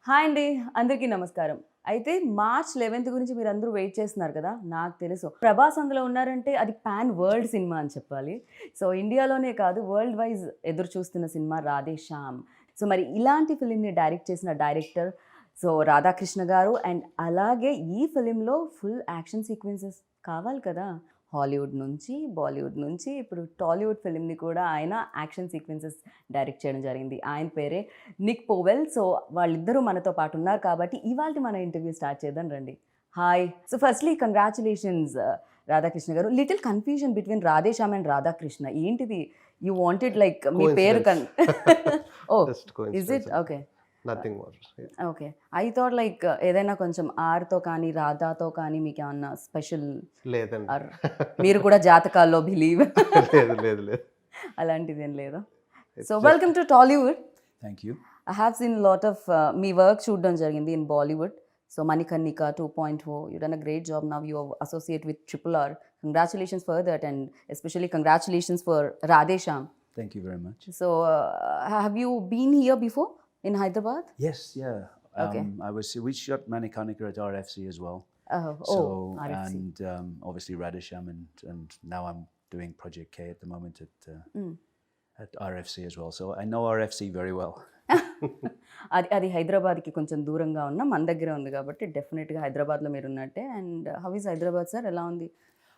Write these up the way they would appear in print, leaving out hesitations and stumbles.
Hi అండి, అందరికీ నమస్కారం. అయితే మార్చ్ 11 గురించి మీరందరూ వెయిట్ చేస్తున్నారు కదా! నాకు తెలుసు. ప్రభాస్ అందులో ఉన్నారంటే అది పాన్ వరల్డ్ సినిమా అని చెప్పాలి. సో, ఇండియాలోనే కాదు వరల్డ్ వైజ్ ఎదురు చూస్తున్న సినిమా 'రాధే శ్యామ్'. సో, మరి ఇలాంటి ఫిల్మ్‌ని డైరెక్ట్ చేసిన డైరెక్టర్ రాధా కృష్ణ గారు అండ్ అలాగే ఈ ఫిల్మ్‌లో ఫుల్ యాక్షన్ సీక్వెన్సెస్ కావాలి కదా! హాలీవుడ్ నుంచి, బాలీవుడ్ నుంచి ఇప్పుడు టాలీవుడ్ ఫిల్మ్‌ని కూడా ఆయన యాక్షన్ సీక్వెన్సెస్ డైరెక్ట్ చేయడం జరిగింది. ఆయన పేరే నిక్ పోవెల్. సో, వాళ్ళిద్దరూ మనతో పాటు ఉన్నారు కాబట్టి ఇవాల్టి మన ఇంటర్వ్యూ స్టార్ట్ చేద్దాం రండి. Hi. So, firstly congratulations Radhakrishna garu. Little confusion between Radhe Shyam and Radha Krishna. ఏంటిది? యూ వాంటెడ్ లైక్ మీ పేరు oh! Just is it? coincidence. Okay. Nothing more. Yeah. Okay. I thought like ఏదైనా కొంచెం ఆర్‌తో కానీ, రాధాతో కానీ మీకేమన్నా స్పెషల్ లేదండి. ఆర్ మీరు కూడా జాతకాల్లో బిలీవ్ లేదు లేదు లేదు. అలాంటిదేం లేదా? It's so, just- welcome to Tollywood. Thank you. I have seen a lot of me work చూడడం జరిగింది in Bollywood. So, 'Manikarnika 2.0' you done a great job. Now you associate with RRR. Congratulations for that and especially congratulations for Radhe Shyam. Thank you very much. So, have you been here before in Hyderabad? Yes, yeah. Okay. We shot Manikarnika at RFC as well. Oh, RFC. And obviously Radhe Shyam and now I'm doing Project K at the moment at RFC as well. So I know RFC very well. అది హైదరాబాద్కి కొంచెం దూరంగా ఉన్న మన దగ్గర ఉంది కాబట్టి డెఫినెట్గా హైదరాబాద్లో మీరు ఉన్నట్టే. And how is Hyderabad sir? ఎలా ఉంది?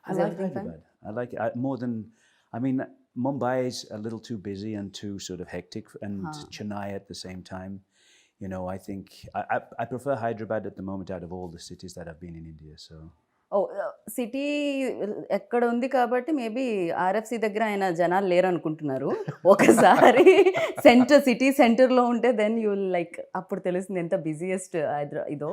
I like Hyderabad. I like it more than, I mean, Mumbai is a little too busy and too sort of hectic, and Chennai at the same time. You know, I think I prefer Hyderabad at the moment out of all the cities that I've been in India. So. City ఎక్కడ ఉంది కాబట్టి maybe RFC దగ్గర ఆయన జనాలు లేరు అనుకుంటున్నారు. ఒకసారి city సెంటర్లో ఉంటే దెన్ యూ లైక్ అప్పుడు తెలుస్తుంది ఎంత బిజియెస్ట్ ఇదో.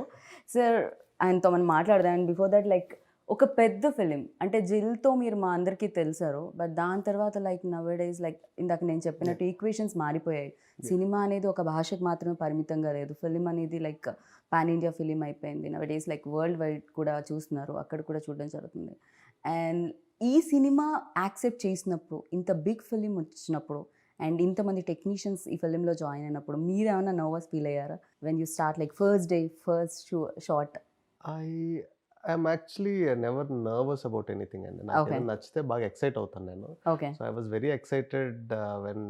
సార్, ఆయనతో మనం మాట్లాడదాం. అండ్ బిఫోర్ దట్ లైక్ ఒక పెద్ద ఫిలిం అంటే జిల్తో మీరు మా అందరికీ తెలుసారు. బట్ దాని తర్వాత లైక్ నవ్ డేస్ లైక్ ఇందాక నేను చెప్పినట్టు ఈక్వేషన్స్ మారిపోయాయి. సినిమా అనేది ఒక భాషకు మాత్రమే పరిమితంగా లేదు. ఫిలిం అనేది లైక్ పాన్ ఇండియా ఫిలిం అయిపోయింది. Now days like world wide కూడా చూస్తున్నారు, అక్కడ కూడా చూడడం జరుగుతుంది. అండ్ ఈ సినిమా యాక్సెప్ట్ చేసినప్పుడు, ఇంత బిగ్ ఫిలిం వచ్చినప్పుడు అండ్ ఇంతమంది టెక్నీషియన్స్ ఈ ఫిలింలో జాయిన్ అయినప్పుడు మీరు ఏమైనా నర్వస్ ఫీల్ అయ్యారా when you start like first day first shot? I'm actually never nervous about anything అండి. నాకు Okay. ఏదైనా నచ్చితే బాగా ఎక్సైట్ అవుతాను నేను. Okay. So I was very excited when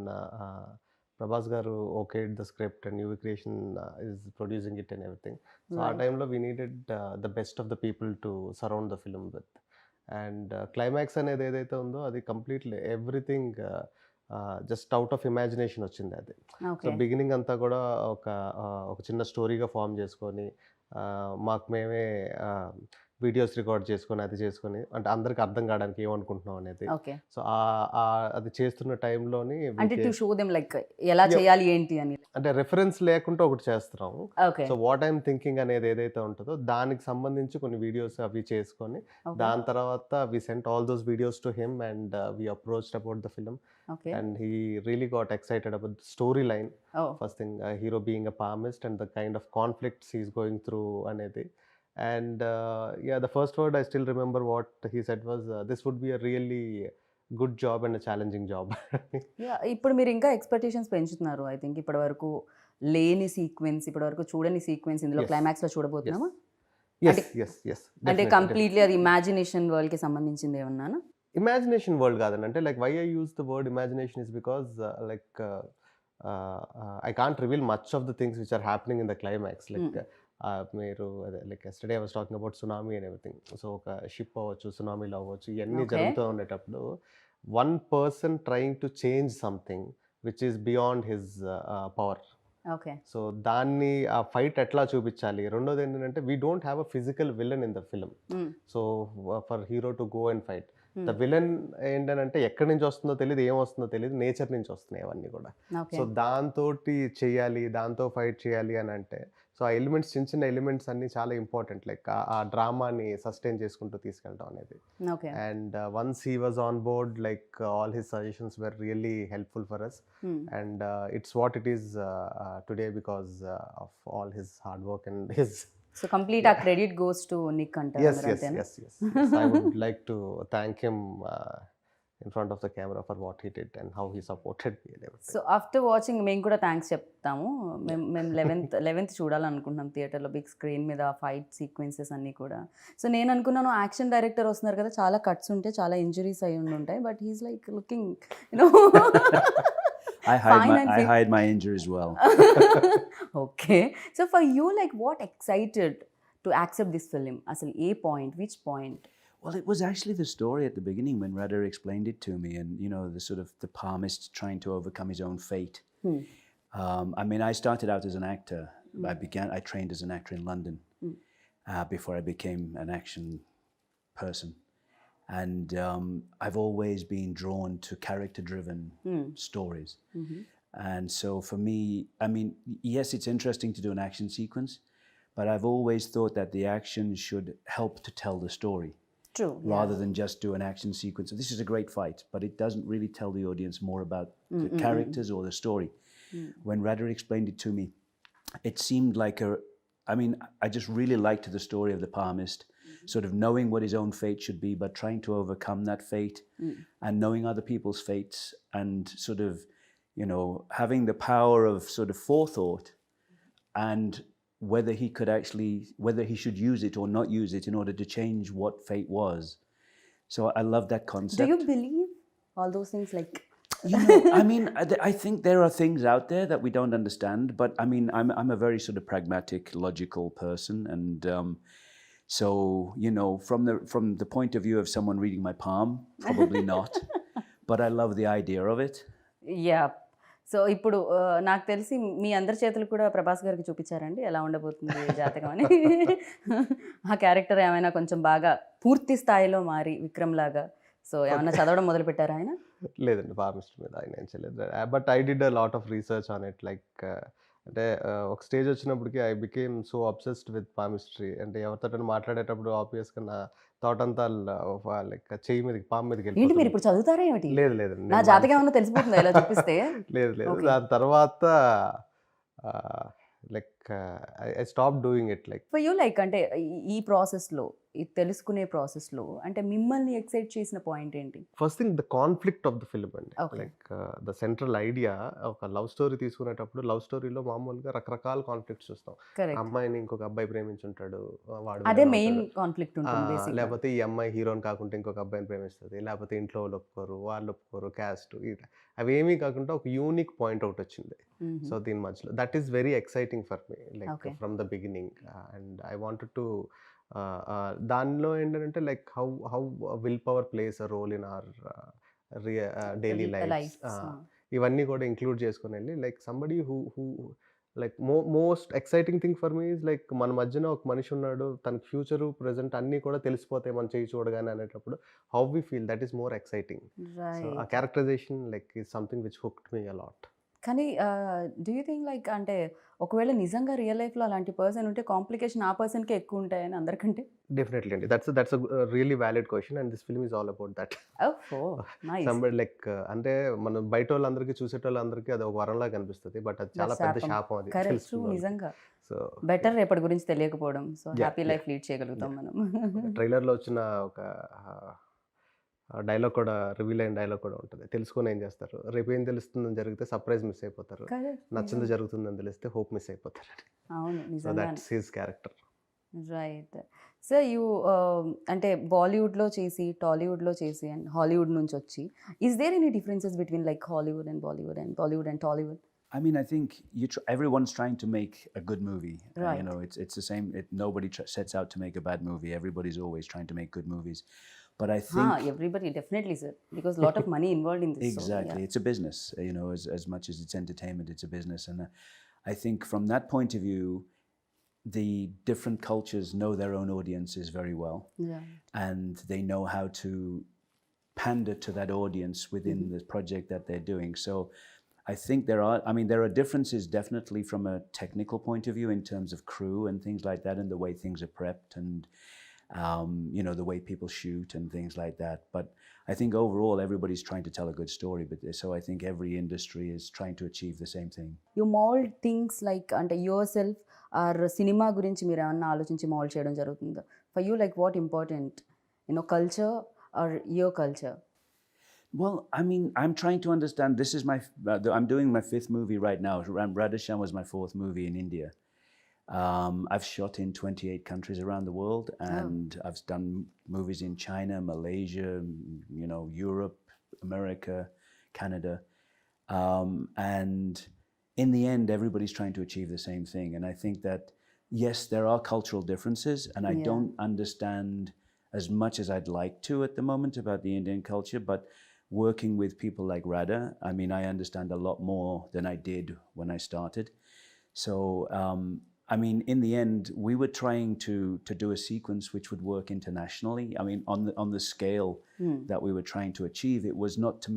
Prabhas గారు okayed the script and UV Creation is producing it and everything. So ఆ Right. టైంలో we needed the best of the people to surround the film with. And climax అనేది ఏదైతే ఉందో అది completely everything just out of imagination వచ్చింది అది. So okay. Beginning అంతా కూడా ఒక చిన్న స్టోరీగా ఫామ్ చేసుకొని మాకు మేమే వీడియోస్ రికార్డ్ చేసుకొని అది చేసుకొని అంటే అందరికి అర్థం కావడానికి ఏమనుకుంటున్నాం అనేది. ఓకే. సో అది చేస్తున్న టైంలోని అంటే టు షో దెమ్ లైక్ ఎలా చేయాలి ఏంటి అని. అంటే రెఫరెన్స్ లేకుండా ఒకటి చేస్తున్నాం. Okay. So what I'm thinking అనేది ఏదైతే ఉంటుందో దానికి సంబంధించి కొన్ని వీడియోస్ అవి చేసుకొని దాని తర్వాత we sent all those videos to him and we approached about the film okay. and he really got excited about the storyline. Oh First thing, hero being a palmist and the kind of conflicts he's going through anedi. And yeah, the first word I still remember what he said was this would be a really good job and a challenging job. Yeah, ఇప్పుడు మీరు ఇంకా expectations పెంచుతున్నారు. I think ఇప్పటి వరకు లేని sequence, ఇప్పటి వరకు చూడని సీక్వెన్స్ ఇందులో Yes. క్లైమాక్స్లో చూడబోతున్నామా? yes yes yes అంటే definitely. కంప్లీట్లీ అది ఇమాజినేషన్ వరల్డ్కి సంబంధించింది ఏమన్నాను? Imagination world కాదండి. అంటే like why I use the word imagination is because I can't reveal much of the things which are happening in the climax. Like మీరు అదే like yesterday I was talking about tsunami and everything. So ఒక ship అవ్వచ్చు, సునామీలో అవ్వచ్చు, ఇవన్నీ Okay. జరుగుతూ ఉండేటప్పుడు one person trying to change something which is beyond his power. Okay. So దాన్ని ఆ ఫైట్ ఎట్లా చూపించాలి. రెండోది ఏంటంటే we don't have a physical villain in the film. So for hero to go and fight the villain ఏంటంటే ఎక్కడి నుంచి వస్తుందో తెలియదు, ఏం వస్తుందో తెలియదు, నేచర్ నుంచి వస్తున్నాయి అవన్నీ కూడా. ఓకే. సో దాంతో చెయ్యాలి, దాంతో ఫైట్ చేయాలి అని అంటే సో ఆ ఎలిమెంట్స్, చిన్న చిన్న ఎలిమెంట్స్ అన్నీ చాలా ఇంపార్టెంట్. లైక్ ఆ డ్రామాని సస్టైన్ చేసుకుంటూ తీసుకెళ్ళడం అనేది. Okay. And once he was on board like all his suggestions were really helpful for us. And it's what it is today because of all his hard work and his. So complete uh credit goes to Nick అంటారు. Yes, yes, yes, yes, yes. I would like to thank him in front of the camera for what he did and how he supported me and everything. So after watching మేము కూడా thanks చెప్తాము. మేము 11th చూడాలనుకుంటున్నాం థియేటర్లో, big screen మీద fight sequences అన్నీ కూడా. So నేను అనుకున్నాను యాక్షన్ డైరెక్టర్ వస్తున్నారు కదా, చాలా కట్స్ ఉంటాయి, చాలా ఇంజురీస్ అయి ఉంటాయి, but he's like looking you know I hide my injury as well. Okay. So for you like what excited to accept this film? అసలు ఏ point, which point? Well, it was actually the story at the beginning when Radha explained it to me, and the sort of the palmist trying to overcome his own fate. I mean, I started out as an actor. I trained as an actor in London before I became an action person, and I've always been drawn to character-driven stories. And so for me, I mean, yes, it's interesting to do an action sequence, but I've always thought that the action should help to tell the story. True. Rather than just do an action sequence. This is a great fight, but it doesn't really tell the audience more about the characters or the story. When Radha explained it to me, it seemed like I just really liked the story of the palmist, sort of knowing what his own fate should be, but trying to overcome that fate and knowing other people's fates and sort of, having the power of sort of forethought and whether he should use it or not use it in order to change what fate was. So I love that concept. Do you believe all those things? Like, I mean, I think there are things out there that we don't understand, but I mean, I'm a very sort of pragmatic, logical person, and so from the point of view of someone reading my palm, probably not, but I love the idea of it. Yeah. So ఇప్పుడు నాకు తెలిసి మీ అందరి చేతులు కూడా ప్రభాస్ గారికి చూపించారండి ఎలా ఉండబోతుంది జాతకం అని. ఆ క్యారెక్టర్ ఏమైనా కొంచెం బాగా పూర్తి స్థాయిలో మారి విక్రమ్ లాగా సో ఏమైనా చదవడం మొదలు పెట్టారా ఆయన? లేదండి, పామిస్ట్ మీద ఆయన ఏం చేయలేదు. But I did a lot of research on it. Like అంటే ఒక స్టేజ్ వచ్చినప్పటికి I became so obsessed with palmistry. అంటే ఎవరితో మాట్లాడేటప్పుడు ఆబ్వియస్గా నా థాట్ అంతా లైక్ చెయ్యి మీదకి, పాము మీదకి ఏంటి మీరు ఇప్పుడు చదువుతారా ఏమిటి? లేదు లేదండి, నా జాతకం ఏమన్నా తెలిసిపోతుందా ఇలా చూపిస్తే? లేదు లేదు. దాని తర్వాత like I stop doing it. Like for you like అంటే ఈ ప్రాసెస్లో, ఈ తెలుసుకునే ప్రాసెస్లో అంటే మిమ్మల్ని ఎక్సైట్ చేసిన పాయింట్ ఏంటి? First thing the conflict of the film అండి. Okay. Like the central idea, ఒక లవ్ స్టోరీ తీసుకునేటప్పుడు లవ్ స్టోరీలో మామూలుగా రకరకాల కాన్ఫ్లిక్ట్స్ చూస్తాం. కరెక్ట్. అమ్మాయిని ఇంకొక అబ్బాయి ప్రేమించుంటాడు, వాడు అదే విలన్ మెయిన్ అవుతాడు. కాన్ఫ్లిక్ట్ ఉంటుంది బేసిక్గా. లేకపోతే ఈ అమ్మాయి హీరోని కాకుండా ఇంకొక అబ్బాయిని ప్రేమిస్తుంది, లేకపోతే ఇంట్లో వాళ్ళు ఒప్పుకోరు, వాళ్ళు ఒప్పుకోరు, క్యాస్ట్, అవేమీ కాకుండా ఒక యూనిక్ పాయింట్ ఒకటి వచ్చింది. సో దీని మధ్యలో that is very exciting for me, like Okay. From the beginning. And I wanted to దానిలో ఏంటంటే like how will power plays a role in our daily life. ఇవన్నీ కూడా ఇంక్లూడ్ చేసుకొని వెళ్ళి like somebody who like most exciting thing for me is like మన మధ్యన ఒక మనిషి ఉన్నాడు, తన ఫ్యూచరు ప్రెజెంట్ అన్నీ కూడా తెలిసిపోతాయి మనం చేయి చూడగానే అనేటప్పుడు how we feel, that is more exciting. So ఆ characterization like is something which hooked me a lot. కానీ డూ యూ థింక్ లైక్ అంటే ఒకవేళ నిజంగా రియల్ లైఫ్లో అలాంటి పర్సన్ ఉంటే కాంప్లికేషన్ ఆ పర్సన్కే ఎక్కువ ఉంటాయని అందరికంటే? డెఫినెట్లీ అండి, that's a really valid question and this film is all about that. Somebody like అంటే మనం బయట వాళ్ళందరికీ చూసేటోళ్ళందరికీ అది ఒక వరంలా కనిపిస్తుంది, బట్ అది చాలా పెద్ద శాపం. అది కరెక్ట్, నిజంగా. సో బెటర్ రేపటి గురించి తెలియకపోవడం, సో హ్యాపీ లైఫ్ లీడ్ చేయగలుగుతాం మనం. ట్రైలర్లో వచ్చిన ఒక డైలాగ్ కూడా, రివీల్ అయిన డైలాగ్ కూడా ఉంటుంది. తెలుసుకొని ఏం చేస్తారు, రేపు ఏం తెలుస్తుందని జరిగితే సర్ప్రైజ్ మిస్ అయిపోతారు, నచ్చింది జరుగుతుందని తెలిస్తే హోప్ మిస్ అయిపోతారు. అవును, so that's his character. Right. So you అంటే బాలీవుడ్లో చేసి, టాలీవుడ్లో చేసి అండ్ హాలీవుడ్ నుంచి వచ్చి, is there any differences between like Hollywood and Bollywood and Bollywood and Tollywood? I mean, I think everyone's trying to make a good movie. Right. It's the same. Nobody sets out to make a bad movie. Everybody's always trying to make good movies. But I think everybody definitely, sir, because a lot of money involved in this. exactly, So, yeah. it's a business. As much as it's entertainment, it's a business, and I think from that point of view, the different cultures know their own audiences very well, Yeah. and they know how to pander to that audience within the project that they're doing. So I think there are differences definitely from a technical point of view in terms of crew and things like that, and the way things are prepped, and the way people shoot and things like that. But I think overall everybody's trying to tell a good story, but so I think every industry is trying to achieve the same thing. You mold things like అంటే yourself or cinema గురించి మీరు ఏమన్నా ఆలోచించి mould చేయడం జరుగుతుందా? For you, like what important, culture or your culture? Well, I mean, I'm trying to understand. This is I'm doing my 5th movie right now. Radhe Shyam was my 4th movie in India. I've shot in 28 countries around the world, and I've done movies in China, Malaysia, Europe, America, Canada. And in the end, everybody's trying to achieve the same thing. And I think that, yes, there are cultural differences, and I don't understand as much as I'd like to at the moment about the Indian culture, but working with people like Radha, I mean, I understand a lot more than I did when I started. So, I mean, in the end, we were trying to do a sequence which would work internationally. I mean, on the scale that we were trying to achieve, it was not to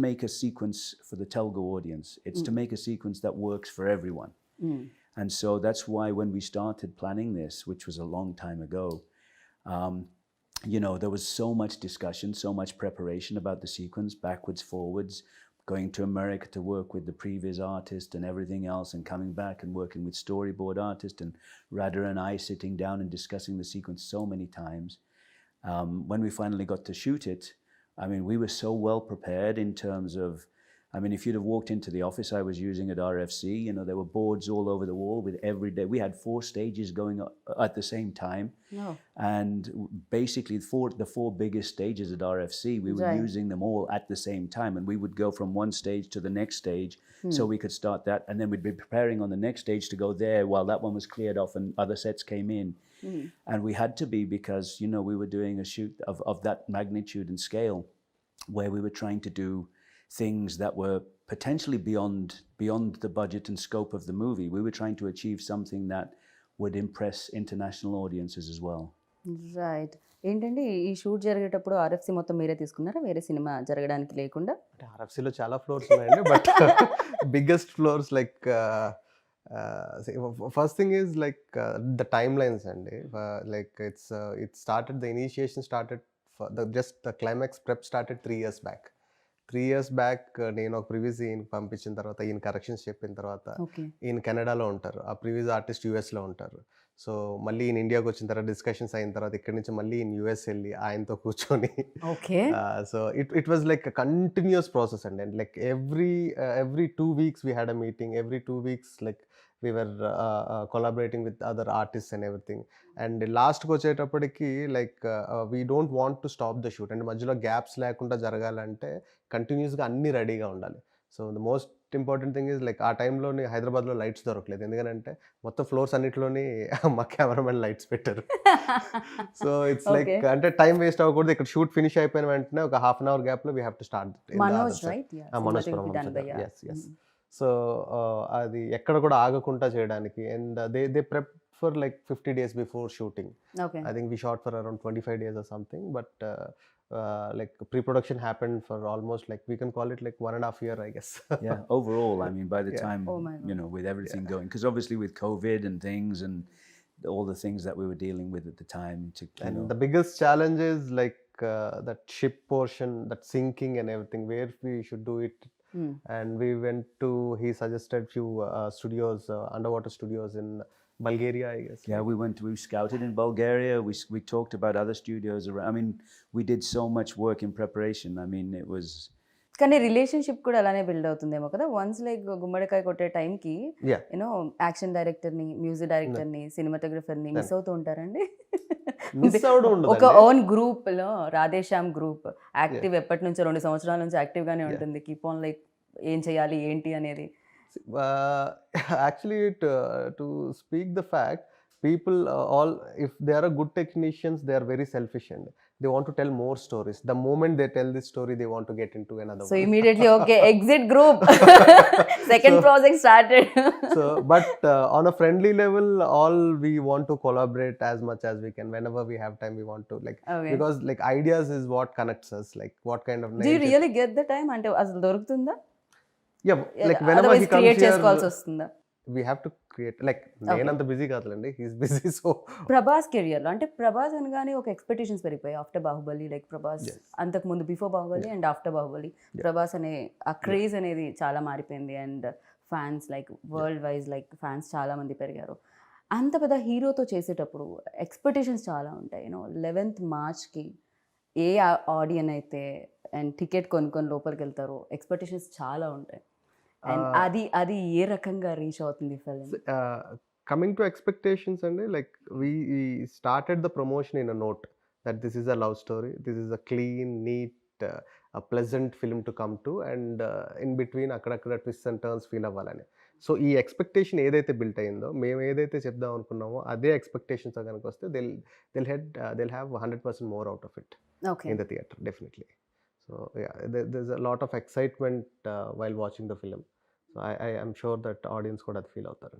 make a sequence for the Telugu audience. It's to make a sequence that works for everyone. And so that's why when we started planning this, which was a long time ago, there was so much discussion, so much preparation about the sequence, backwards, forwards, going to America to work with the previous artist and everything else, and coming back and working with storyboard artist, and Radha and I sitting down and discussing the sequence so many times. When we finally got to shoot it, I mean, we were so well prepared in terms of, I mean, if you'd have walked into the office I was using at RFC, there were boards all over the wall with every day. We had 4 stages going at the same time. No. And basically the 4 biggest stages at RFC, we were using them all at the same time. And we would go from one stage to the next stage so we could start that. And then we'd be preparing on the next stage to go there while that one was cleared off and other sets came in. And we had to be, because, we were doing a shoot of that magnitude and scale, where we were trying to do things that were potentially beyond the budget and scope of the movie. We were trying to achieve something that would impress international audiences as well. Right. ఏంటంటే ఈ shoot జరిగేటప్పుడు RFC మొత్తం మీరే తీసుకున్నారా, వేరే cinema జరగడానికి లేకుండా? అంటే ఆర్ఎఫ్సిలో చాలా ఫ్లోర్స్ ఉన్నాయండి, but biggest floors like first thing is like the time lines అండి. Like it started, the initiation started, just the climax prep started 3 years back. 3 years back నేను ఒక ప్రీవియస్ ఈయన పంపించిన తర్వాత, ఈయన కరెక్షన్స్ చెప్పిన తర్వాత, ఈయన కెనడాలో ఉంటారు, ఆ ప్రీవియస్ ఆర్టిస్ట్ యూఎస్లో ఉంటారు. సో మళ్ళీ ఈయన ఇండియాకి వచ్చిన తర్వాత డిస్కషన్స్ అయిన తర్వాత ఇక్కడి నుంచి మళ్ళీ ఈయన యూఎస్ వెళ్ళి ఆయనతో కూర్చొని, so it was like a continuous process అండి. And like every 2 weeks we had a meeting, every 2 weeks like we were collaborating with other artists and everything. And లాస్ట్కి వచ్చేటప్పటికి like we don't want to stop the shoot. అంటే మధ్యలో gaps లేకుండా జరగాలంటే కంటిన్యూస్గా అన్నీ రెడీగా ఉండాలి. So the most important thing is like ఆ టైంలోని హైదరాబాద్లో లైట్స్ దొరకలేదు, ఎందుకంటే మొత్తం ఫ్లోర్స్ అన్నిటిలోని మా కెమెరామెన్ లైట్స్ పెట్టారు. సో ఇట్స్ లైక్ అంటే టైం వేస్ట్ అవ్వకూడదు. ఇక్కడ షూట్ ఫినిష్ అయిపోయిన వెంటనే ఒక half an hour గ్యాప్లో we have to start. Manoj so అది ఎక్కడ కూడా ఆగకుండా చేయడానికి. And they prep for like 50 days before shooting. I think we shot for around 25 days or something, but like pre-production happened for almost like, we can call it like 1.5 years, I guess. Yeah, overall, I mean, by the time, with everything going, because obviously with COVID and things and all the things that we were dealing with at the time. The biggest challenge is like that ship portion, that sinking and everything, where we should do it. And we went to, he suggested few studios, underwater studios in Bulgaria, I guess. Yeah, we scouted in Bulgaria. We talked about other studios around. I mean, we did so much work in preparation. I mean, it was. కానీ relationship కూడా అలానే build అవుతుందేమో కదా. Once like గుమ్మడికాయ కొట్టే టైంకి action డైరెక్టర్ని, music డైరెక్టర్ని, సినిమాటోగ్రఫర్ని మిస్ అవుతూ ఉంటారండి. ఒక ఓన్ గ్రూప్ లో రాధే శ్యామ్ గ్రూప్ యాక్టివ్ ఎప్పటి నుంచో 2 సంవత్సరాల నుంచి యాక్టివ్ గానే ఉంటుంది. కీప్ ఆన్ లైక్ ఏం చేయాలి ఏంటి అనేది. Actually, to speak the fact, people all, if they are a good technicians, they are very selfish and they want to tell more stories. The moment they tell this story, they want to get into another so one. Immediately, okay, exit group. Second project started. So but on a friendly level, all we want to collaborate as much as we can. Whenever we have time, we want to like, because like ideas is what connects us, like what kind of. Do you really get the time ante asalu dorugtunda? Yeah, like whenever he comes here, we have to create, like నేనంత busy కాదులండి, he's busy. So Prabhas career లో అంటే ప్రభాస్ అనగానే ఒక expectations పెరిగిపోయాయి after Baahubali. Like Prabhas అంతకు ముందు before Baahubali and after Baahubali Prabhas అనే ఆ క్రేజ్ అనేది చాలా మారిపోయింది. And fans like world wise like fans చాలా మంది పెరిగారు. అంత పెద్ద హీరోతో చేసేటప్పుడు ఎక్స్పెక్టేషన్స్ చాలా ఉంటాయి. 11th Marchకి ఏ ఆడియన్ అయితే అండ్ టికెట్ కొనుక్కొని లోపలికి వెళ్తారో ఎక్స్పెక్టేషన్స్ చాలా ఉంటాయి. అండ్ అది ఏ రకంగా రీచ్ అవుతుంది ఫిల్మ్? కమింగ్ టు ఎక్స్పెక్టేషన్స్ అండి, like we started the promotion in a note that this is a love story, this is a clean neat pleasant film to come to, and in between అక్కడక్కడ twist and turns feel అవ్వాలని. So ఈ expectation ఏదైతే built అయిందో, మేము ఏదైతే చెప్దాం అనుకున్నామో అదే ఎక్స్పెక్టేషన్స్ కనుక వస్తే they'll have 100% more out of it okay. in the theater, definitely. So yeah, there's a lot of excitement while watching the film. So I am sure that audience కూడా అది ఫీల్ అవుతారు.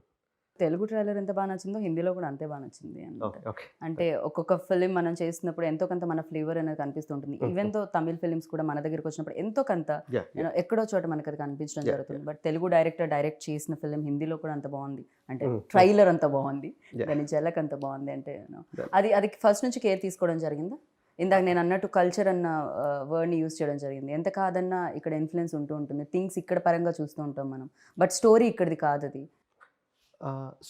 తెలుగు ట్రైలర్ ఎంత బాగా నచ్చిందో హిందీలో కూడా అంతే బాగా నచ్చింది అన్నమాట. Okay okay. అంటే ఒక్కొక్క ఫిలిం మనం చేస్తున్నప్పుడు ఎంతో కొంత మన ఫ్లేవర్ అనేది కనిపిస్తుంటుంది. ఈవెన్ తో తమిళ్ ఫిలిమ్స్ కూడా మన దగ్గరికి వచ్చినప్పుడు ఎంతో కొంత ఎక్కడో చోట మనకి అది కనిపించడం జరుగుతుంది. బట్ తెలుగు డైరెక్టర్ డైరెక్ట్ చేసిన ఫిలిం హిందీలో కూడా అంత బాగుంది అంటే ట్రైలర్ అంత బాగుంది, దాని జలక్ అంత బాగుంది అంటే అది ఫస్ట్ నుంచి కేర్ తీసుకోవడం జరిగిందా? ఇందాక నేను అన్నట్టు కల్చర్ అన్న వర్డ్ని యూజ్ చేయడం జరిగింది. ఎంత కాదన్నా ఇక్కడ ఇన్ఫ్లుయెన్స్ ఉంటూ ఉంటుంది, థింగ్స్ ఇక్కడ పరంగా చూస్తూ ఉంటాం మనం, బట్ స్టోరీ ఇక్కడిది కాదు. అది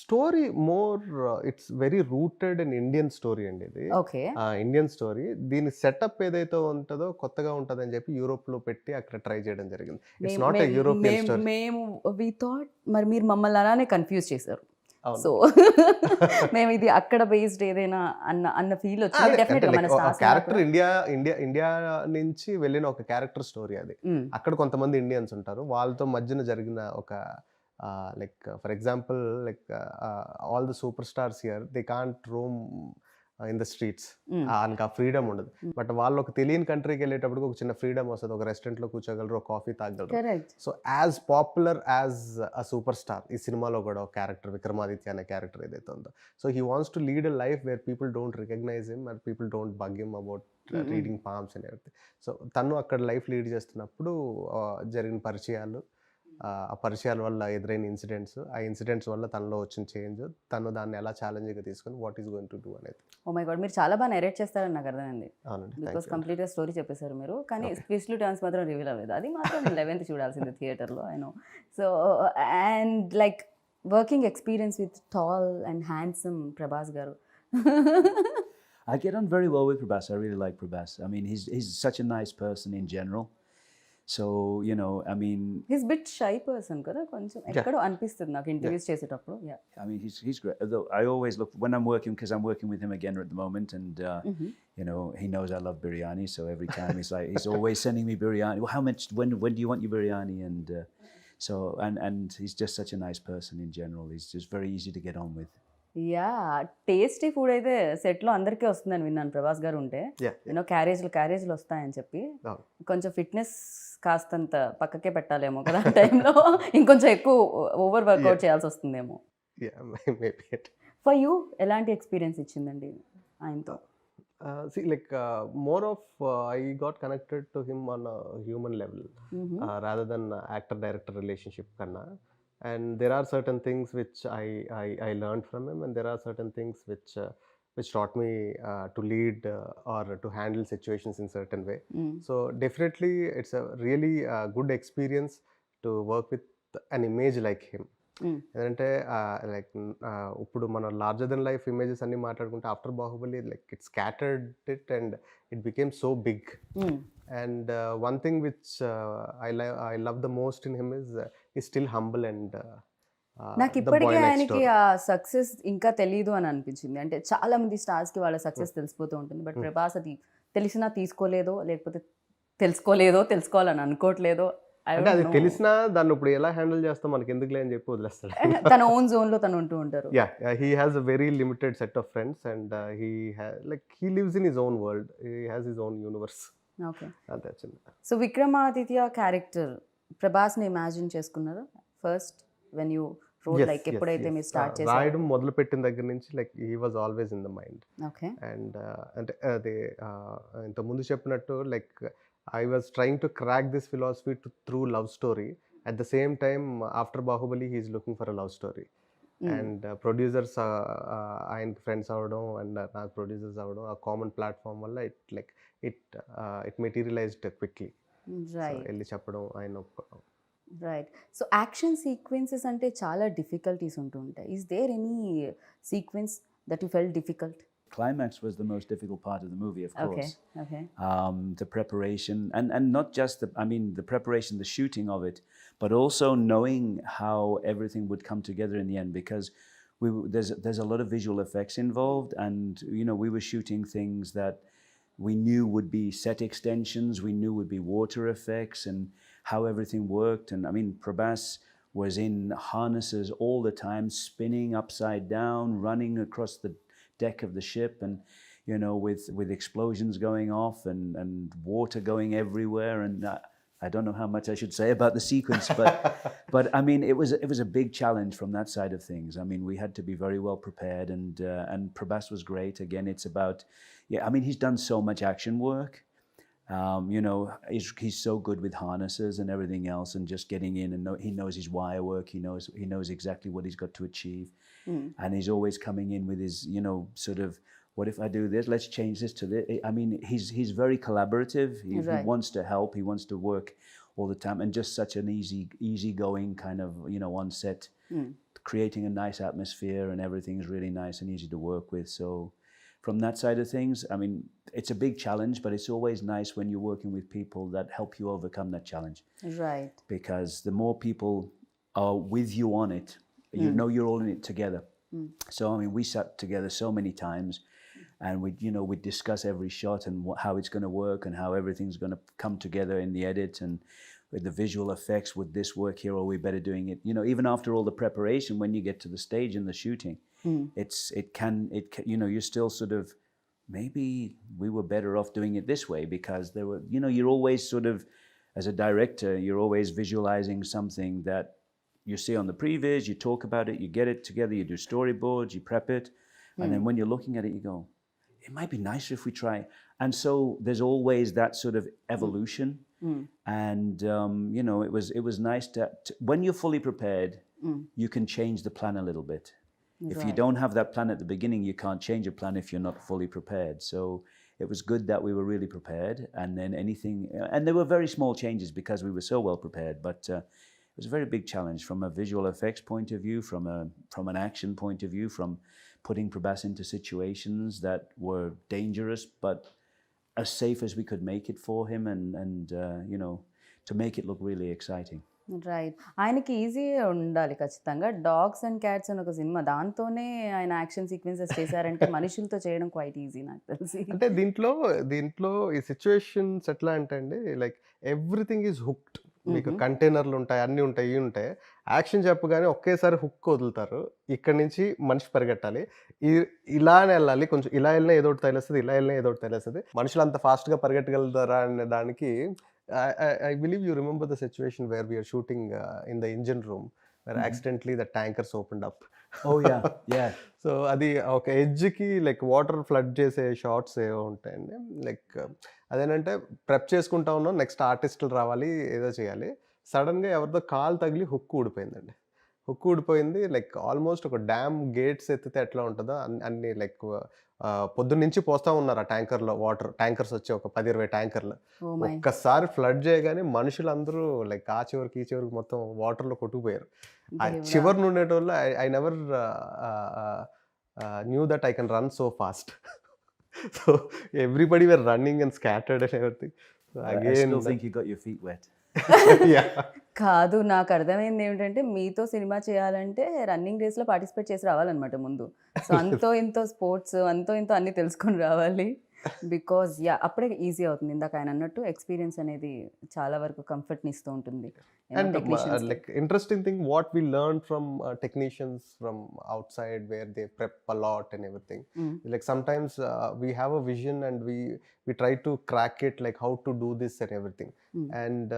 story more it's very rooted in Indian story అండి ఇది. ఓకే. ఇండియన్ స్టోరీ, దీని సెటప్ ఏదైతే ఉంటుందో కొత్తగా ఉంటుంది అని చెప్పి యూరోప్ లో పెట్టి అక్కడ ట్రై చేయడం జరిగింది. It's not a European story. మేము వి థాట్ మరి మీరు మమ్మల్ని అలానే కన్ఫ్యూజ్ చేశారు. సో మేము ఇది అక్కడ బేస్డ్ ఏదైనా అన్న ఫీల్ వచ్చింది. డెఫినెట్గా మన క్యారెక్టర్ ఇండియా నుంచి వెళ్ళిన ఒక క్యారెక్టర్ స్టోరీ అది. అక్కడ కొంతమంది ఇండియన్స్ ఉంటారు, వాళ్ళతో మధ్యన జరిగిన ఒక like for example, like all the superstars here, they can't roam in the streets. వాళ్ళకి ఆ ఫ్రీడమ్ ఉండదు. బట్ వాళ్ళు ఒక తెలియని కంట్రీకి వెళ్ళేటప్పుడు ఒక చిన్న ఫ్రీడమ్ వస్తుంది, ఒక రెస్టారెంట్లో కూర్చోగలరు, ఒక కాఫీ తాగలరు. So as popular as a super star ఈ సినిమాలో కూడా ఒక క్యారెక్టర్ విక్రమాదిత్య అనే క్యారెక్టర్ ఏదైతే ఉందో, so he wants to lead a life where people don't recognise him and people don't bug him about reading palms and everything. So తను అక్కడ life lead చేస్తున్నప్పుడు జరిగిన పరిచయాలు, ఆ పరిచయాల వల్ల ఎదురైన ఇన్సిడెంట్స్, ఆ ఇన్సిడెంట్స్ వల్ల తనలో వచ్చిన చేంజ్, తను దాన్ని ఎలా ఛాలెంజ్గా తీసుకొని what is going to do అనేది. ఓ మై గాడ్, మీరు చాలా బాగా నెరేట్ చేస్తారని నాకు అర్థమైంది. అవునండి, బికాస్ కంప్లీట్గా స్టోరీ చెప్పేశారు మీరు, కానీ ట్విస్ట్లు టర్న్స్ మాత్రం రివీల్ అవ్వలేదు. అది మాత్రం 11th చూడాల్సింది థియేటర్లో, I know. So and like working experience with tall and handsome Prabhas గారు. I get on very well with Prabhas. I really like Prabhas. I mean, he's such a nice person in general. So, you know, I mean, he's bit shy person kada koncham ekkado అనిపిస్తుంది నాకు interviews చేసేటప్పుడు. I mean, he's great. Although I always look when I'm working, because I'm working with him again at the moment, and you know, he knows I love biryani, so every time he's always sending me biryani. Well, how much when do you want your biryani? And so and he's just such a nice person in general. He's just very easy to get on with. Yeah, tasty food అయితే సెట్లో అందరికీ వస్తుందని విన్నాను ప్రభాస్ గారు ఉంటే. You know క్యారేజ్లు వస్తాయని చెప్పి కొంచెం ఫిట్నెస్ కాస్తంత పక్కకే పెట్టాలేమో కదా టైంలో, ఇంకొంచెం ఎక్కువ ఓవర్ వర్కౌట్ చేయాల్సి వస్తుందేమో. ఫర్ యూ ఎలాంటి ఎక్స్పీరియన్స్ ఇచ్చిందండి ఆయనతో? See, like more of I got connected to him on a human level rather than actor-director relationship kanna. And there are certain things which I learned from him, and there are certain things which taught me to lead or to handle situations in certain way. So definitely it's a really good experience to work with an image like him. ఎందుకంటే like ఇప్పుడు మన larger than life images అన్ని మాట్లాడుకుంటే after Baahubali like it scattered it and it became so big. And one thing which I love the most in him is still humble and నాకు ఇప్పటికీ ఆయనకి ఆ success ఇంకా తెలియదు అని అనిపించింది. అంటే చాలా మంది స్టార్స్కి వాళ్ళ సక్సెస్ తెలిసిపోతూ ఉంటుంది, బట్ ప్రభాస్ అది తెలిసినా తీసుకోలేదో, లేకపోతే తెలుసుకోవాలని అనుకోవట్లేదో. అంటే అది తెలిసినా దాన్ని ఇప్పుడు ఎలా హ్యాండిల్ చేస్తాం మనకి ఎందుకులే అని చెప్పి వదిలేస్తాడు. తన ఓన్ జోన్ లో తను ఉంటూ ఉంటారు. He has a very limited set of friends and he lives in his own world, he has his own universe. Okay, so Vikramaditya character Prabhas ని ఇమాజిన్ చేసుకున్నారా first when you road, like ఎప్పుడైతే మీరు start చేశారు? రాయడం మొదలు పెట్టిన దగ్గర నుంచి like he was always in the mind. Okay, and అంటే అదే ఇంత ముందు చెప్పినట్టు like I was trying to crack this philosophy through love story. At the same time, after Bahubali, he is looking for a love story. And producers, ఆయన friends avadam and నాకు producers avadam, a common platform valla it materialized quickly. Right. elli cheppడం ఆయన ఒప్పుకోవడం. Right. So action sequences అంటే చాలా difficulties ఉంటూ ఉంటాయి. Is there any sequence that you felt difficult? climax was the most difficult part of the movie, of course. Okay. The preparation, and not just the preparation, the shooting of it, but also knowing how everything would come together in the end, because there's a lot of visual effects involved, and we were shooting things that we knew would be set extensions, we knew would be water effects, and how everything worked. And Prabhas was in harnesses all the time, spinning upside down, running across the deck of the ship, and with explosions going off and water going everywhere. And I don't know how much I should say about the sequence, but it was a big challenge from that side of things. We had to be very well prepared, and Prabhas was great. Again, it's about he's done so much action work. He's so good with harnesses and everything else, and just getting in, and he knows his wire work. He knows exactly what he's got to achieve, and he's always coming in with his sort of, what if I do this? Let's change this to this. He's very collaborative. He wants to help. He wants to work all the time, and just such an easygoing kind of on set, creating a nice atmosphere, and everything is really nice and easy to work with. So from that side of things, it's a big challenge, but it's always nice when you're working with people that help you overcome that challenge. Right. Because the more people are with you on it, you're all in it together. So we sat together so many times, and we'd discuss every shot and how it's going to work, and how everything's going to come together in the edit, and with the visual effects, would this work here, or are we better doing it? Even after all the preparation, when you get to the stage and the shooting, it can you're still sort of, maybe we were better off doing it this way, because there were you're always sort of, as a director, you're always visualizing something that you see on the previs, you talk about it, you get it together, you do storyboards, you prep it, and then when you're looking at it, you go, it might be nicer if we try. And so there's always that sort of evolution. And it was nice to when you're fully prepared, you can change the plan a little bit. If you don't have that plan at the beginning, you can't change a plan if you're not fully prepared. So it was good that we were really prepared, and then and there were very small changes because we were so well prepared, but it was a very big challenge from a visual effects point of view, from an action point of view, from putting Prabhas into situations that were dangerous, but as safe as we could make it for him, and to make it look really exciting. Right. ఆయనకి easy ఉండాలి ఖచ్చితంగా. Dogs and cats అని ఒక cinema, దాంతోనే ఆయన action sequences చేశారంటే మనుషులతో చేయడం క్వైట్ ఈజీ నాకు తెలిసి. అంటే దీంట్లో ఈ సిచ్యువేషన్స్ ఎట్లా అంటే అండి, లైక్ ఎవ్రీథింగ్ ఈజ్ హుక్డ్. మీకు కంటైనర్లు ఉంటాయి, అన్నీ ఉంటాయి, ఇవి ఉంటాయి. యాక్షన్ చెప్పగానే ఒకేసారి హుక్ వదులుతారు. ఇక్కడ నుంచి మనిషి పరిగెట్టాలి, ఇలానే వెళ్ళాలి, కొంచెం ఇలా వెళ్ళినా ఏదో ఒకటి తెలుస్తుంది, ఇలా వెళ్ళినా ఏదో ఒకటి తెలుస్తుంది. మనుషులు అంత ఫాస్ట్గా పరిగెట్టగలుగుతారా అనే దానికి, I believe you remember the situation where we are shooting in the engine room, where accidentally the tankers opened up. Oh yeah. So అది ఒక ఎడ్జ్కి లైక్ వాటర్ ఫ్లడ్ చేసే షార్ట్స్ ఏవో ఉంటాయండి. లైక్ అదేనంటే ప్రెప్ చేసుకుంటా ఉన్నాం, నెక్స్ట్ ఆర్టిస్టులు రావాలి, ఏదో చేయాలి. సడన్గా ఎవరిదో కాలు తగిలి హుక్ ఊడిపోయిందండి. హుక్ ఊడిపోయింది. లైక్ ఆల్మోస్ట్ ఒక డ్యామ్ గేట్స్ ఎత్తితే ఎట్లా ఉంటుందో అన్ని లైక్ పొద్దున్నుంచి పోస్తూ ఉన్నారు ఆ ట్యాంకర్లో వాటర్. ట్యాంకర్స్ వచ్చి ఒక 10-20 ట్యాంకర్లు. ఒక్కసారి ఫ్లడ్ చేయగానే మనుషులందరూ లైక్ ఆ చివరికి ఈ చివరికి మొత్తం వాటర్లో కొట్టుకుపోయారు. ఆ చివరి ఉండేటోళ్ళు I never knew that I can run so fast. So everybody were running and scattered and everything. I still think you got your feet wet. కాదు, నాకు అర్థమైంది ఏమిటంటే, మీతో సినిమా చేయాలంటే రన్నింగ్ రేస్లో పార్టిసిపేట్ చేసి రావాలన్నమాట ముందు. సో అంతో ఇంతో స్పోర్ట్స్, అంతో ఇంతో అన్నీ తెలుసుకొని రావాలి. బికాజ్ అప్పుడే ఈజీ అవుతుంది. ఇందాక ఆయన అన్నట్టు ఎక్స్పీరియన్స్ అనేది చాలా వరకు కంఫర్ట్ని ఇస్తూ ఉంటుంది. And like interesting thing, what we learned from technicians from outside, where they prep a lot and everything. Like sometimes we have a vision and we try to crack it, like how to do this and everything. And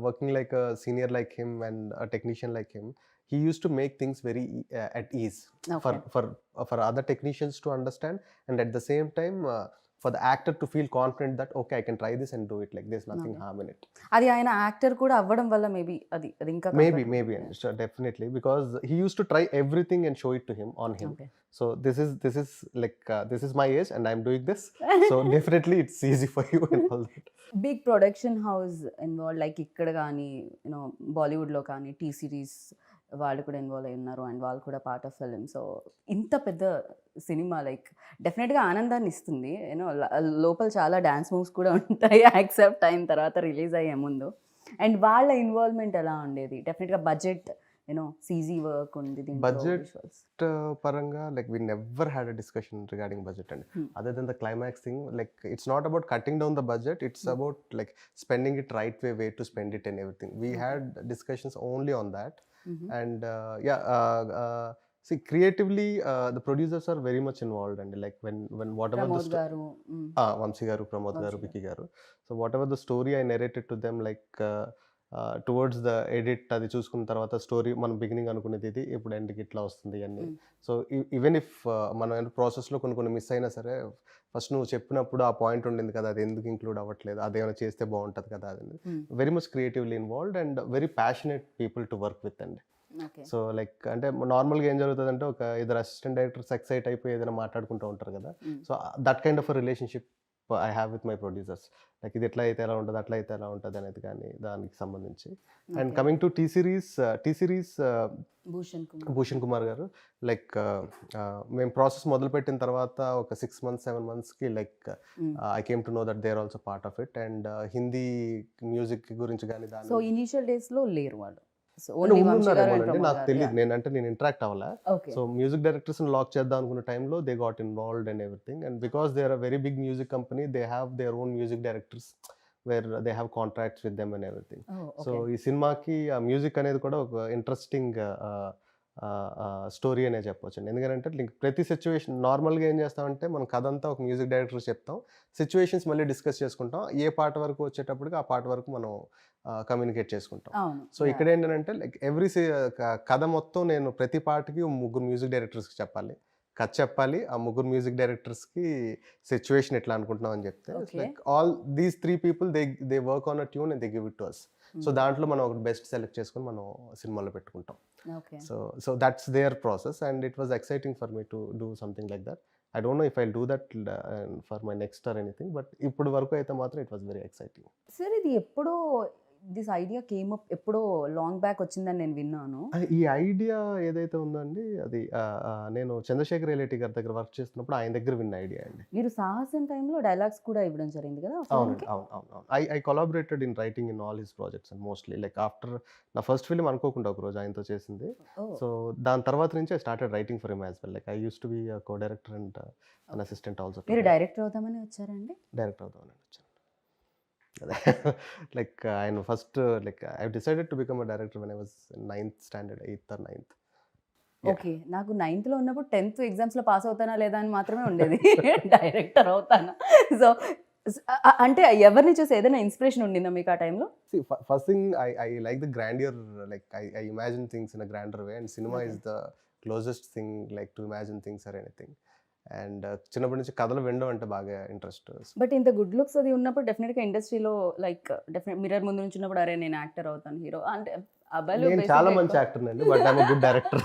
working like a senior like him and a technician like him, he used to make things very at ease. Okay. For other technicians to understand, and at the same time for the actor to feel confident that okay, I can try this and do it, like there's nothing harm in it. అది ఆయన actor కూడా అవ్వడం వల్ల maybe అది ఇంకా maybe sure, definitely, because he used to try everything and show it to him on him. Okay. So this is like this is my age and I'm doing this, so definitely it's easy for you and all that. Big production house involve, like ఇక్కడ కానీ బాలీవుడ్లో కానీ T series వాళ్ళు కూడా involve అయి ఉన్నారు and వాళ్ళు కూడా పార్ట్ ఆఫ్ ఫిలిం. సో ఇంత పెద్ద సినిమా లైక్ డెఫినెట్గా ఆనందాన్ని ఇస్తుంది. యూనో లోపల చాలా డ్యాన్స్ మూవ్స్ కూడా ఉంటాయి యాక్సెప్ట్ అయిన తర్వాత రిలీజ్ అయ్యే ముందు. అండ్ వాళ్ళ ఇన్వాల్వ్మెంట్ ఎలా ఉండేది? డెఫినెట్గా బడ్జెట్ సీజీ వర్క్ ఉంది దీంట్లో. Budget visuals. పరంగా like we never had a discussion regarding budget అండి. Other than the climax thing, like it's not about cutting down the budget, it's about like spending it right way to spend it and everything. We had discussions only on that. And see, creatively the producers are very much involved, and like when whatever Pramod గారు Vamsi garu, Pramod garu, Vamsi Vicky garu, so whatever the story I narrated to them, like towards the edit అది చూసుకున్న తర్వాత story మనం beginning అనుకునేది ఇది ఇప్పుడు ఎండ్కి ఇట్లా వస్తుంది అన్ని. సో ఈవెన్ ఇఫ్ మనం ప్రాసెస్లో కొన్ని మిస్ అయినా సరే ఫస్ట్ నువ్వు చెప్పినప్పుడు ఆ పాయింట్ ఉండింది కదా, అది ఎందుకు ఇంక్లూడ్ అవ్వట్లేదు, అదేమైనా చేస్తే బాగుంటుంది కదా, అది very much creatively involved and very passionate people to work with అండి. సో లైక్ అంటే నార్మల్గా ఏం జరుగుతుంది అంటే ఒక ఇద్దరు అసిస్టెంట్ డైరెక్టర్స్ ఎక్సైట్ అయిపోయి ఏదైనా మాట్లాడుకుంటూ ఉంటారు కదా. So that kind of relationship I have with my producers. Like ఇది ఎట్లా అయితే ఎలా ఉంటుంది, అట్లా అయితే ఎలా ఉంటుంది అనేది కానీ దానికి సంబంధించి. And coming to T Series Bhushan Kumar గారు, లైక్ మేము ప్రాసెస్ మొదలుపెట్టిన తర్వాత ఒక 6 months 7 monthsకి like I came to know that they are also part of it. And Hindi music గురించి కానీ దాని సో ఇనిషియల్ డేస్లో లేరు వాళ్ళు, నాకు తెలియదు, నేను ఇంటరాక్ట్ అవ్వాలా. సో మ్యూజిక్ డైరెక్టర్స్ లాక్ చేద్దాం అనుకున్న టైంలో they got involved and everything. And because they are a very big music company, they have their own music directors where they have contracts with them and everything. So ఈ సినిమాకి ఆ music అనేది కూడా ఒక interesting story అనే చెప్పొచ్చు. ఎందుకంటే ప్రతి సిచ్యువేషన్ నార్మల్గా ఏం చేస్తామంటే మనం కథ అంతా ఒక మ్యూజిక్ డైరెక్టర్ చెప్తాం, సిచ్యువేషన్స్ మళ్ళీ డిస్కస్ చేసుకుంటాం, ఏ పాట వరకు వచ్చేటప్పటికి ఆ పాట వరకు మనం కమ్యూనికేట్ చేసుకుంటాం. సో ఇక్కడ ఏంటంటే లైక్ కథ మొత్తం నేను ప్రతి పాటకి 3 మ్యూజిక్ డైరెక్టర్స్కి చెప్పాలి, కథ చెప్పాలి, ఆ 3 మ్యూజిక్ డైరెక్టర్స్కి సిచ్యువేషన్ ఎట్లా అనుకుంటున్నాం అని చెప్తే like all these 3 people they work on a tune and they give it to us. So దాంట్లో మనం ఒక బెస్ట్ సెలెక్ట్ చేసుకొని మనం సినిమాలో పెట్టుకుంటాం. So that's their process and it was exciting for me to do something like that. I don't know if I'll do that for my next or anything, but ఇప్పుడు వరకు అయితే మాత్రం it was very exciting. Sir ఇది ఎప్పుడో this idea came up ఎప్పుడో long back వచ్చిందని నేను విన్నాను. ఈ ఐడియా ఏదైతే ఉందో అండి అది నేను చంద్రశేఖర్ రెడ్డి గారి దగ్గర వర్క్ చేస్తున్నప్పుడు ఆయన దగ్గర విన్న ఐడియా అండి. మీరు సాహసం టైంలో డైలాగ్స్ కూడా ఇవ్వడం జరిగింది కదా? అవును. I collaborated in writing in all his projects and mostly like after నా ఫస్ట్ ఫిల్మ్ అనుకోకుండా ఒక రోజు ఆయనతో చేసింది. సో దాని తర్వాత నుంచి I started writing for him as well. Like I use to be co director and an assistant also. మీరు డైరెక్టర్ అవుతామని వచ్చారండి? డైరెక్టర్ అవుతామని వచ్చాను. లైక్ ఆయన first like I decided to become a director when I was 9th standard 8th or 9th. Okay, నాకు 9th ఉన్నప్పుడు 10th ఎగ్జామ్స్లో pass అవుతానా లేదా అని మాత్రమే ఉండేది, డైరెక్టర్ అవుతానా. సో అంటే ఎవరిని చూసి ఏదైనా ఇన్స్పిరేషన్ ఉండిందా మీకు ఆ టైంలో? First thing I like the grandeur, like I imagine things in a grander way and cinema is the closest thing like to imagine things or anything. And చిన్నప్పటి నుంచి కథలు వినడం అంటే బాగా ఇంట్రెస్ట్. బట్ ఇంత గుడ్ లుక్స్ అది ఉన్నప్పుడు డెఫినెట్గా ఇండస్ట్రీలో లైక్ డెఫినెట్ మిర్రర్ ముందు నుంచి ఉన్నప్పుడు అరే నేను యాక్టర్ అవుతాను, హీరో అంటే అబ్బాయిలు చాలా మంచి యాక్టర్ అండి, but I'm a good director.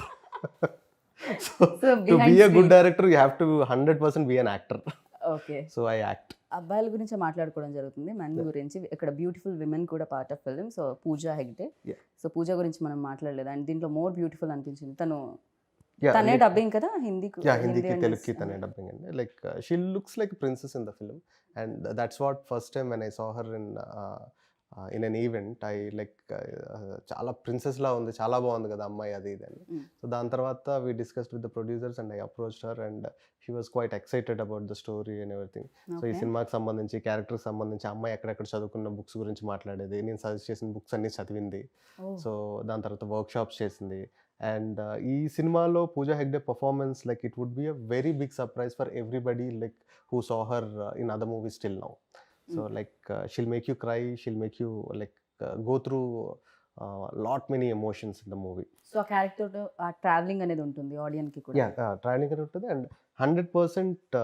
To be a good director you have to 100% be an actor. Okay, so I act. అబ్బాయిల గురించి మాట్లాడుకోవడం జరుగుతుంది, మెన్ గురించి. ఇక్కడ బ్యూటిఫుల్ విమెన్ కూడా part of film. So Pooja Hegde. So Pooja గురించి మనం మాట్లాడలేదు అండ్ దీంట్లో మోర్ బ్యూటిఫుల్ అనిపించింది. తనే డబ్బింగ్ కదా హిందీకి తెలుగుకి తనే డబ్బింగ్ అండి. Like she looks like princess in the film and that's what first time when I saw her in an event I like చాలా ప్రిన్సెస్ లా ఉంది, చాలా బాగుంది కదా అమ్మాయి అది ఇది అని. సో దాని తర్వాత we discussed with the producers and I approached her and she was quite excited about the story and everything. So ఈ సినిమాకి సంబంధించి క్యారెక్టర్కి సంబంధించి అమ్మాయి ఎక్కడెక్కడ చదువుకున్న బుక్స్ గురించి మాట్లాడేది, నేను సజెస్ట్ చేసిన బుక్స్ అన్ని చదివింది. సో దాని తర్వాత వర్క్ షాప్స్ చేసింది. అండ్ ఈ సినిమాలో Pooja Hegde performance like it would be a very big surprise for everybody like who saw her in other movies still now. So like she'll make you cry, she'll make you like go through lot many emotions in the movie. So ఆ character ఆ travelling అనేది ఉంటుంది ఆడియన్స్కి కూడా. Travelling అనేది ఉంటుంది and 100%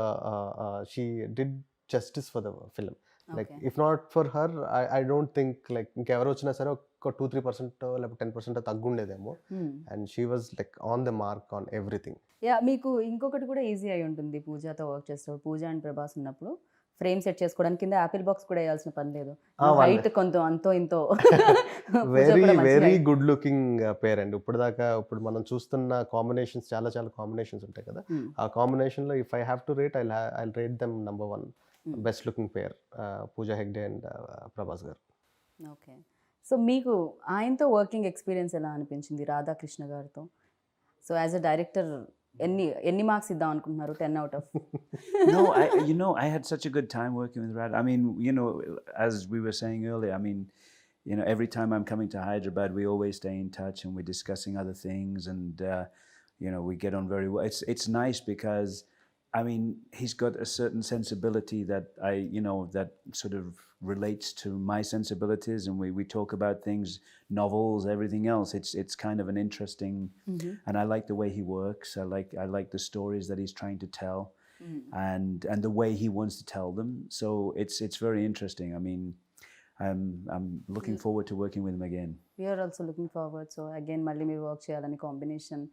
she did justice for the film. Like if not for her I don't think like ఇంకెవరు వచ్చినా సరే ఒక 2-3% లేకపోతే 10% తగ్గుండేదేమో. And she was like on the mark on everything. మీకు ఇంకొకటి కూడా ఈజీ అయి ఉంటుంది పూజాతో వర్క్ చేసేటప్పుడు. పూజ అండ్ ప్రభాస్ ఉన్నప్పుడు ఫ్రేమ్ సెట్ చేసుకోవడానికి కింద యాపిల్ బాక్స్ కూడా వేయాల్సిన పని లేదు. వాళ్ళే. హైట్ కొంత అంతో ఇంతో వెరీ వెరీ గుడ్ లుకింగ్ పేర్ అండి. ఇప్పుడు మనం చూస్తున్న కాంబినేషన్స్ చాలా చాలా కాంబినేషన్స్ ఉంటాయి కదా. ఆ కాంబినేషన్లో if I have to rate I rate them number 1 best looking pair, Pooja Hegde and Prabhas గారు. ఓకే. సో మీకు ఆయనతో వర్కింగ్ ఎక్స్పీరియన్స్ ఎలా అనిపించింది, రాధాకృష్ణ గారితో? సో యాజ్ అ డైరెక్టర్ ఎన్ని మార్క్స్ ఇద్దాం అనుకుంటున్నారు 10 out of? No, I had such a good time working with Radha. I mean, as we were saying earlier, I mean, every time I'm coming to Hyderabad, we always stay in touch and we're discussing other things, and we get on very well. It's nice because, I mean, he's got a certain sensibility that that sort of relates to my sensibilities, and we talk about things, novels, everything else. It's kind of an interesting, and I like the way he works. I like the stories that he's trying to tell, and the way he wants to tell them. So it's very interesting. I mean, I'm looking forward to working with him again. We are also looking forward. So again, మళ్ళీ మీరు work చేయాలని combination.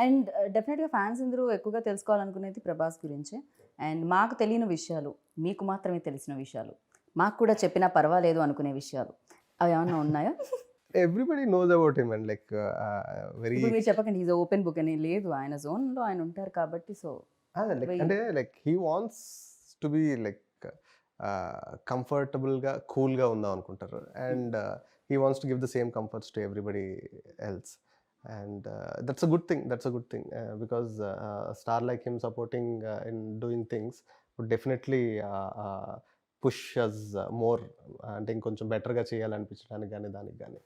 And డెఫినెట్గా fans అందరూ ఎక్కువగా తెలుసుకోవాలనుకునేది ప్రభాస్ గురించే. And మాకు తెలియని విషయాలు, మీకు మాత్రమే తెలిసిన విషయాలు, మాకు కూడా చెప్పినా పర్వాలేదు అనుకునే విషయాలు అవి ఏమన్నా ఉన్నాయా? Everybody knows about him and like very, ఇప్పుడు మీరు చెప్పకండి ఈజ్ ఓపెన్ బుక్ అని. లేదు, ఆయన జోన్లో ఆయన ఉంటారు కాబట్టి. సో అంటే like he wants to be like కంఫర్టబుల్గా కూల్గా ఉందాం అనుకుంటారు. And he wants to give the same comforts to everybody else. And that's a good thing. Because a star like him supporting in doing things would definitely push us more, అంటే ఇంకొంచెం బెటర్గా చేయాలనిపించడానికి కానీ దానికి కానీ.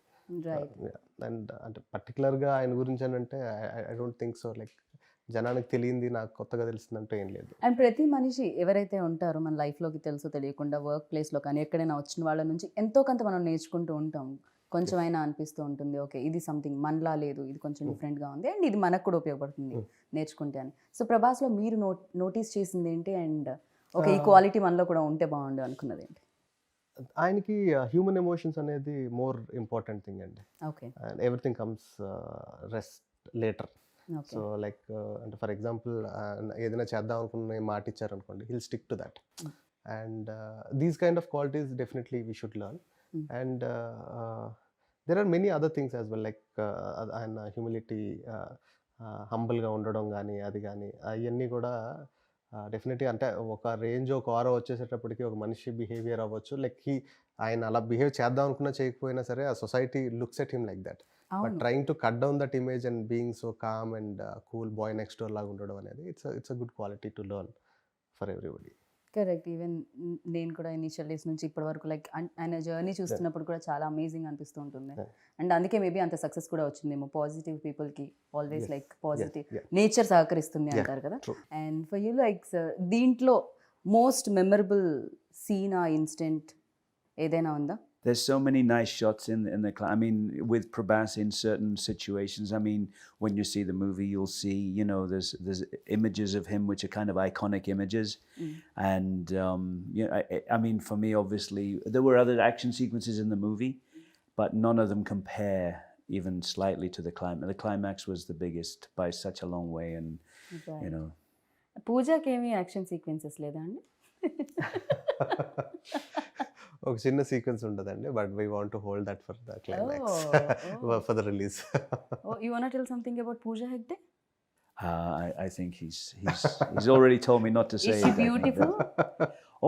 అండ్ అంటే పర్టికులర్గా ఆయన గురించి అని అంటే I don't think so. Like జనానికి తెలియంది నాకు కొత్తగా తెలిసిందంటే ఏం లేదు. అండ్ ప్రతి మనిషి ఎవరైతే ఉంటారో మన లైఫ్లోకి తెలుసో తెలియకుండా వర్క్ ప్లేస్లో కానీ ఎక్కడైనా వచ్చిన వాళ్ళ నుంచి ఎంతో కొంత మనం నేర్చుకుంటూ ఉంటాం. కొంచెమైనా అనిపిస్తూ ఉంటుంది, ఓకే ఇది సంథింగ్ మనలా లేదు, ఇది కొంచెం డిఫరెంట్గా ఉంది అండ్ ఇది మనకు కూడా ఉపయోగపడుతుంది నేర్చుకుంటే అని. సో ప్రభాస్లో మీరు నోటీస్ చేసింది ఏంటి? అండ్ ఓకే ఈ క్వాలిటీ మనలో కూడా ఉంటే బాగుండు అనుకున్నది ఏంటి? ఆయనకి హ్యూమన్ ఎమోషన్స్ అనేది మోర్ ఇంపార్టెంట్ థింగ్ అండి. Okay. And everything comes rest later. So like అంటే ఫర్ ఎగ్జాంపుల్ ఏదైనా చేద్దాం అనుకున్న మాట ఇచ్చారనుకోండి, hill stick to that. And these kind of qualities definitely we should learn. And there are many other things as well, like ఆయన humility, హంబుల్గా ఉండడం కానీ అది కానీ అవన్నీ కూడా డెఫినెట్గా అంటే ఒక రేంజ్ ఒక ఆరో వచ్చేసేటప్పటికి ఒక మనిషి బిహేవియర్ అవ్వచ్చు. లైక్ ఆయన అలా బిహేవ్ చేద్దాం అనుకున్నా చేయకపోయినా సరే ఆ society looks at him like that. But trying to cut down that image and being so calm and cool bye next door లాగా ఉండడం అనేది it's a good quality to learn for everybody. Correct. Even నేను కూడా initial days నుంచి ఇప్పటి వరకు like ఆయన journey చూస్తున్నప్పుడు కూడా చాలా అమేజింగ్ అనిపిస్తూ ఉంటుంది. అండ్ అందుకే మేబీ అంత సక్సెస్ కూడా వచ్చిందేమో. పాజిటివ్ పీపుల్కి ఆల్వేస్ లైక్ పాజిటివ్ నేచర్ సహకరిస్తుంది అంటారు కదా. And for you like sir దీంట్లో మోస్ట్ మెమరబుల్ సీన్ ఆ ఇన్సిడెంట్ ఏదైనా ఉందా? There's so many nice shots in the I mean, with Prabhas in certain situations. I mean, when you see the movie, you'll see, there's images of him which are kind of iconic images. And, I mean, for me, obviously, there were other action sequences in the movie, but none of them compare even slightly to the climax. The climax was the biggest by such a long way. And, పూజాకి ఏమి action sequences లేదా అండి? ఒక చిన్న sequence ఉండదండి, but we want to hold that for the climax for the release. You want to tell something about Pooja Hegde? I think he's already told me not to say. Is she beautiful?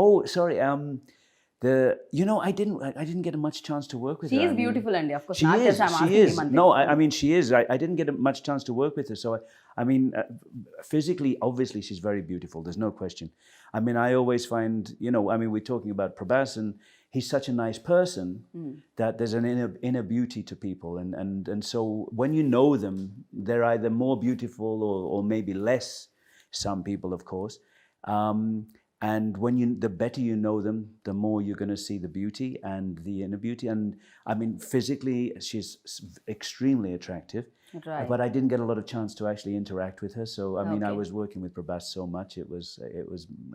Oh, sorry. I didn't get much chance to work with her. She is beautiful, and of course, she is. No, I mean, she is. I didn't get much chance to work with her. So, I mean, physically, obviously, she's very beautiful. There's no question. I mean, I always find, we're talking about Prabhas, and he's such a nice person that there's an inner beauty to people. And so when you know them, they're either more beautiful or maybe less, some people, of course. And the better you know them, the more you're going to see the beauty and the inner beauty. And I mean, physically, she's extremely attractive. Right. But I didn't get a lot of chance to actually interact with her. So, I mean, I was working with Prabhas so much, it was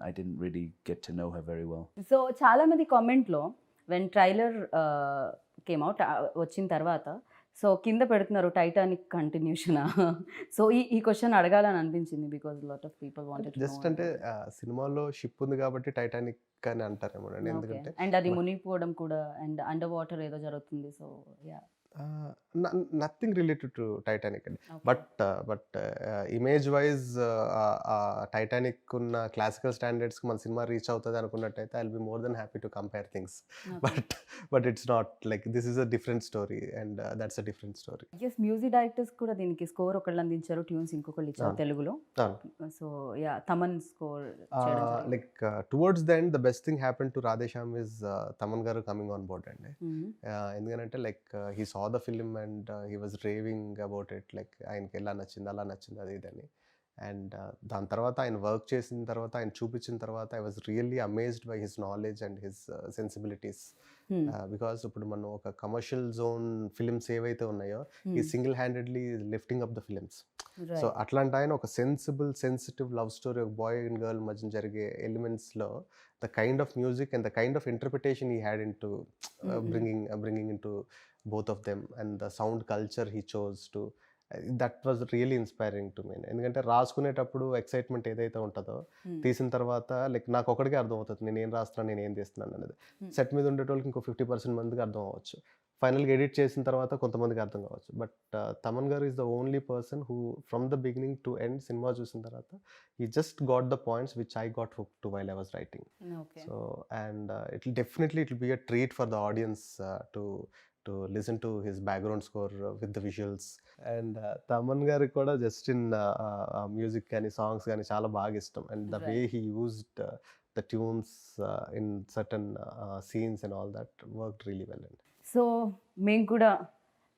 I didn't really get to know her very well. So, చాలా మంది కామెంట్లో when trailer came out వచ్చిన తర్వాత so కింద పెడుతున్నారు Titanic continuation. So ఈ question అడగాలని అనిపించింది because lot of people wanted just అంటే సినిమాలో షిప్ ఉంది కాబట్టి టైటానిక్ అని అంటారేమో అండి, ఎందుకంటే అండ్ అది మునిగిపోవడం కూడా అండ్ అండర్ వాటర్ ఏదో జరుగుతుంది. So yeah nothing related to Titanic అండి. బట్ ఇమేజ్ వైజ్ టైటానిక్ ఉన్న క్లాసికల్ స్టాండర్డ్స్కి మన సినిమా రీచ్ అవుతుంది అనుకున్నట్టయితే I will be more than happy to compare things. But it's not like this is a different story and that's a different story. Yes music directors కూడా దీనికి score ఒకళ్ళు అందించారు, ట్యూన్స్ ఇంకొకళ్ళు ఇచ్చారు తెలుగులో. So yeah Thaman score like towards the end the best thing happen to Radhe Shyam is Thaman గారు coming on board అండి. ఎందుకంటే like he saw the film and he was raving about it, like ఆయనకి ఎలా నచ్చింది అలా నచ్చింది అది ఇదని. అండ్ దాని తర్వాత ఆయన వర్క్ చేసిన తర్వాత ఆయన చూపించిన తర్వాత I was really amazed by his knowledge and his sensibilities. Because ఇప్పుడు మనం ఒక కమర్షియల్ జోన్ ఫిలిమ్స్ ఏవైతే ఉన్నాయో ఈ single handedly lifting up the films. So అట్లాంటి ఆయన ఒక సెన్సిటివ్ లవ్ స్టోరీ, ఒక బాయ్ అండ్ గర్ల్ మధ్య జరిగే ఎలిమెంట్స్లో the kind of music and the kind of interpretation he had in to bringing into both of them and the sound culture he chose to, that was really inspiring to me. ఎందుకంటే రాసుకునేటప్పుడు excitement ఏదైతే ఉంటుందో తీసిన తర్వాత like నాకు ఒకటికే అర్థం అవుతుంది నేను ఏం రాస్తున్నాను నేను ఏం తీస్తున్నాను అనేది. సెట్ మీద ఉండేటోళ్ళకి ఇంకో 50% మందికి అర్థం అవ్వచ్చు, ఫైనల్గా ఎడిట్ చేసిన తర్వాత కొంతమందికి అర్థం కావచ్చు. బట్ తమన్ గారు is the only person who from the beginning to end cinema చూసిన తర్వాత he just got the points which I got hooked to while I was writing. So and it will be a treat for the audience to listen to his background score with the visuals. And Taman garu kuda just in music gaani songs gaani chaala baaga ishtam, and the way he used the tunes in certain scenes and all that worked really well. So మేము కూడా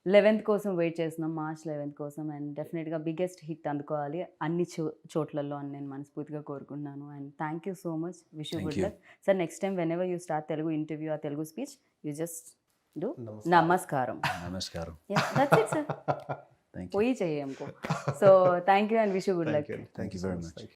11th కోసం wait చేస్తున్నాం, March 11th కోసం. And డెఫినెట్గా biggest hit అందుకోవాలి అన్ని చోట్లలో అని నేను మనస్ఫూర్తిగా కోరుకుంటున్నాను. And thank you so much, wish you good luck sir. Next time when ever you start Telugu interview ఆ Telugu speech you just do నమస్కారం. దట్స్ ఇట్ సార్, పోయి చెయ్యి हमको. So thank you and wish you good luck. Thank you very much.